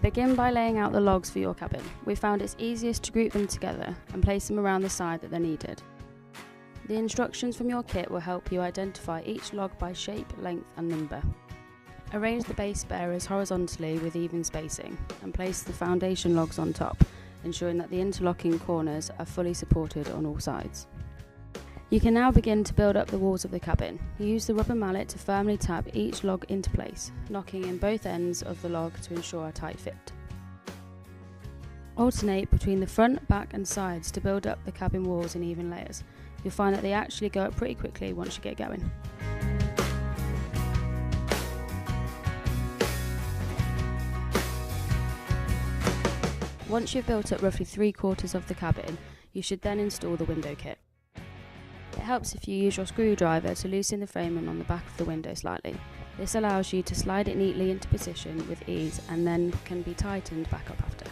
Begin by laying out the logs for your cabin. We found it's easiest to group them together and place them around the side that they're needed. The instructions from your kit will help you identify each log by shape, length and number. Arrange the base bearers horizontally with even spacing and place the foundation logs on top, ensuring that the interlocking corners are fully supported on all sides. You can now begin to build up the walls of the cabin. Use the rubber mallet to firmly tap each log into place, knocking in both ends of the log to ensure a tight fit. Alternate between the front, back and sides to build up the cabin walls in even layers. You'll find that they actually go up pretty quickly once you get going. Once you've built up roughly 3/4 of the cabin, you should then install the window kit. It helps if you use your screwdriver to loosen the framing on the back of the window slightly. This allows you to slide it neatly into position with ease and then can be tightened back up after.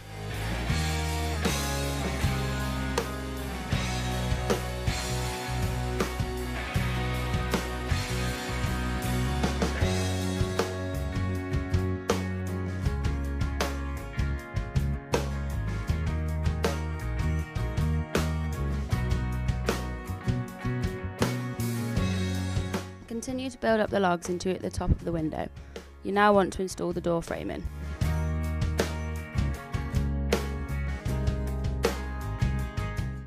Continue to build up the logs into at the top of the window. You now want to install the door framing.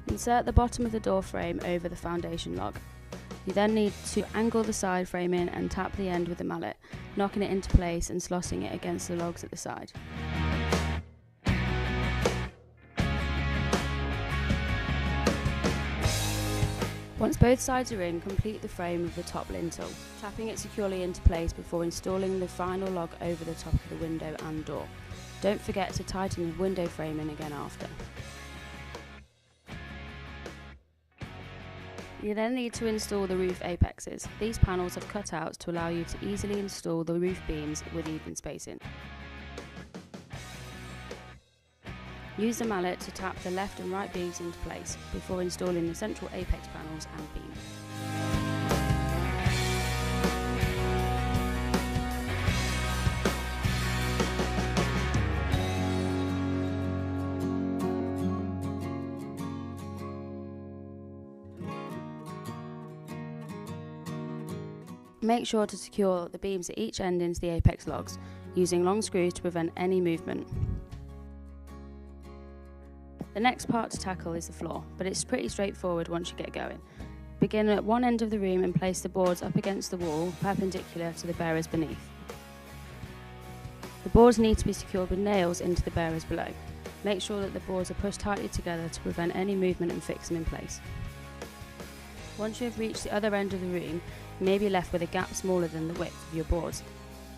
Insert the bottom of the door frame over the foundation log. You then need to angle the side framing and tap the end with the mallet, knocking it into place and slotting it against the logs at the side. Once both sides are in, complete the frame of the top lintel, tapping it securely into place before installing the final log over the top of the window and door. Don't forget to tighten the window framing again after. You then need to install the roof apexes. These panels have cutouts to allow you to easily install the roof beams with even spacing. Use the mallet to tap the left and right beams into place before installing the central apex panels and beam. Make sure to secure the beams at each end into the apex logs, using long screws to prevent any movement. The next part to tackle is the floor, but it's pretty straightforward once you get going. Begin at one end of the room and place the boards up against the wall, perpendicular to the bearers beneath. The boards need to be secured with nails into the bearers below. Make sure that the boards are pushed tightly together to prevent any movement and fix them in place. Once you have reached the other end of the room, you may be left with a gap smaller than the width of your boards.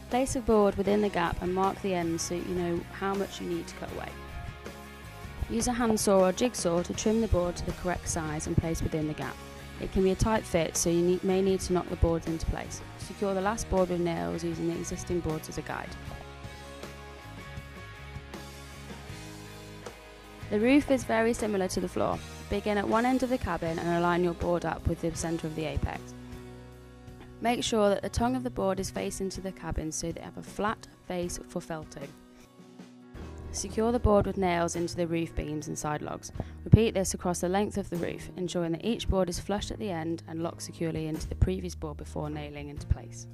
Place a board within the gap and mark the ends so you know how much you need to cut away. Use a handsaw or jigsaw to trim the board to the correct size and place within the gap. It can be a tight fit, so you may need to knock the boards into place. Secure the last board with nails using the existing boards as a guide. The roof is very similar to the floor. Begin at one end of the cabin and align your board up with the centre of the apex. Make sure that the tongue of the board is facing to the cabin so they have a flat face for felting. Secure the board with nails into the roof beams and side logs. Repeat this across the length of the roof, ensuring that each board is flush at the end and locked securely into the previous board before nailing into place.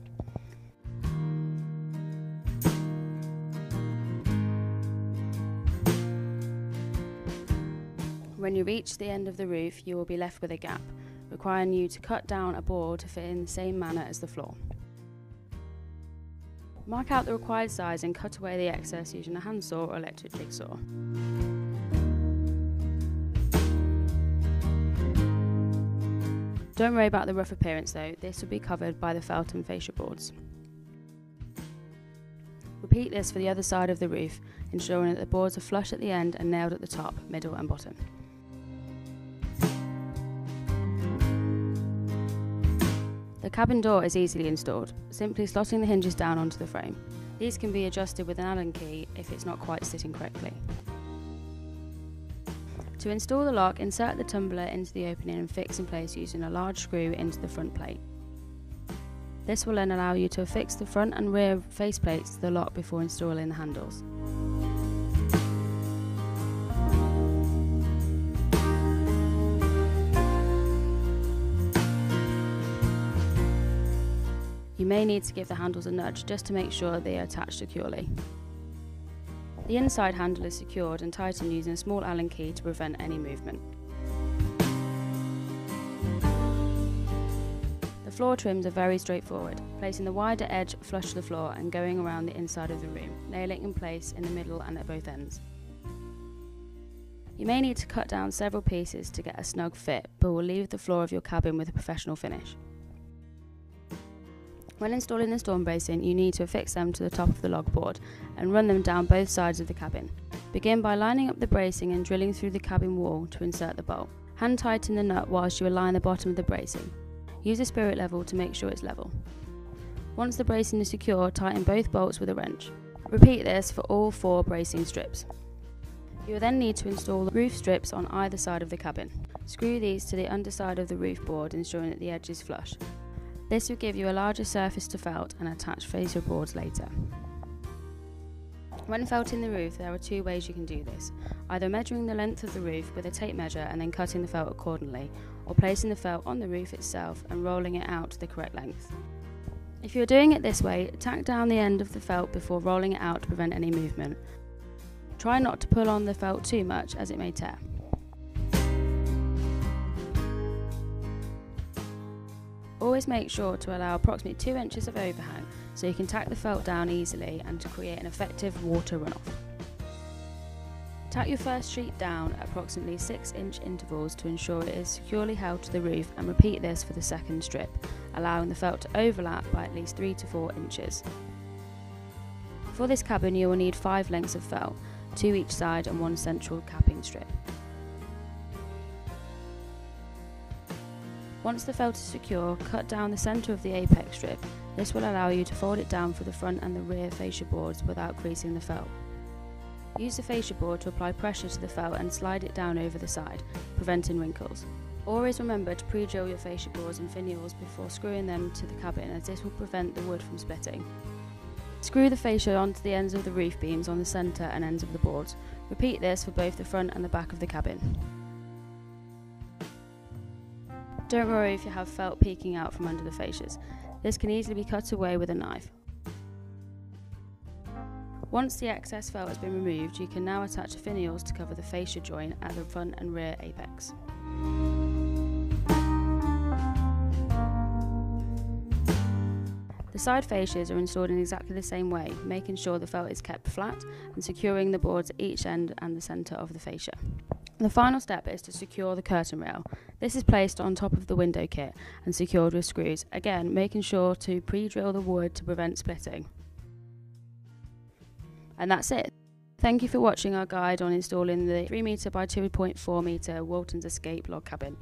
When you reach the end of the roof, you will be left with a gap, requiring you to cut down a board to fit in the same manner as the floor. Mark out the required size and cut away the excess using a handsaw or electric jigsaw. Don't worry about the rough appearance though, this will be covered by the felt and fascia boards. Repeat this for the other side of the roof, ensuring that the boards are flush at the end and nailed at the top, middle and bottom. The cabin door is easily installed, simply slotting the hinges down onto the frame. These can be adjusted with an Allen key if it's not quite sitting correctly. To install the lock, insert the tumbler into the opening and fix in place using a large screw into the front plate. This will then allow you to affix the front and rear faceplates to the lock before installing the handles. You may need to give the handles a nudge just to make sure they are attached securely. The inside handle is secured and tightened using a small Allen key to prevent any movement. The floor trims are very straightforward, placing the wider edge flush to the floor and going around the inside of the room, nailing in place in the middle and at both ends. You may need to cut down several pieces to get a snug fit, but will leave the floor of your cabin with a professional finish. When installing the storm bracing, you need to affix them to the top of the log board and run them down both sides of the cabin. Begin by lining up the bracing and drilling through the cabin wall to insert the bolt. Hand tighten the nut whilst you align the bottom of the bracing. Use a spirit level to make sure it's level. Once the bracing is secure, tighten both bolts with a wrench. Repeat this for all 4 bracing strips. You will then need to install the roof strips on either side of the cabin. Screw these to the underside of the roof board, ensuring that the edge is flush. This will give you a larger surface to felt and attach fascia boards later. When felting the roof, there are 2 ways you can do this, either measuring the length of the roof with a tape measure and then cutting the felt accordingly, or placing the felt on the roof itself and rolling it out to the correct length. If you are doing it this way, tack down the end of the felt before rolling it out to prevent any movement. Try not to pull on the felt too much as it may tear. Always make sure to allow approximately 2 inches of overhang so you can tack the felt down easily and to create an effective water runoff. Tack your first sheet down at approximately 6-inch intervals to ensure it is securely held to the roof, and repeat this for the second strip, allowing the felt to overlap by at least 3 to 4 inches. For this cabin you will need 5 lengths of felt, 2 each side and 1 central capping strip. Once the felt is secure, cut down the centre of the apex strip. This will allow you to fold it down for the front and the rear fascia boards without creasing the felt. Use the fascia board to apply pressure to the felt and slide it down over the side, preventing wrinkles. Always remember to pre-drill your fascia boards and finials before screwing them to the cabin, as this will prevent the wood from splitting. Screw the fascia onto the ends of the roof beams on the centre and ends of the boards. Repeat this for both the front and the back of the cabin. Don't worry if you have felt peeking out from under the fascias. This can easily be cut away with a knife. Once the excess felt has been removed, you can now attach the finials to cover the fascia joint at the front and rear apex. The side fascias are installed in exactly the same way, making sure the felt is kept flat and securing the boards at each end and the centre of the fascia. The final step is to secure the curtain rail. This is placed on top of the window kit and secured with screws, again making sure to pre-drill the wood to prevent splitting. And that's it. Thank you for watching our guide on installing the 3 metre by 2.4 metre Walton's Escape log cabin.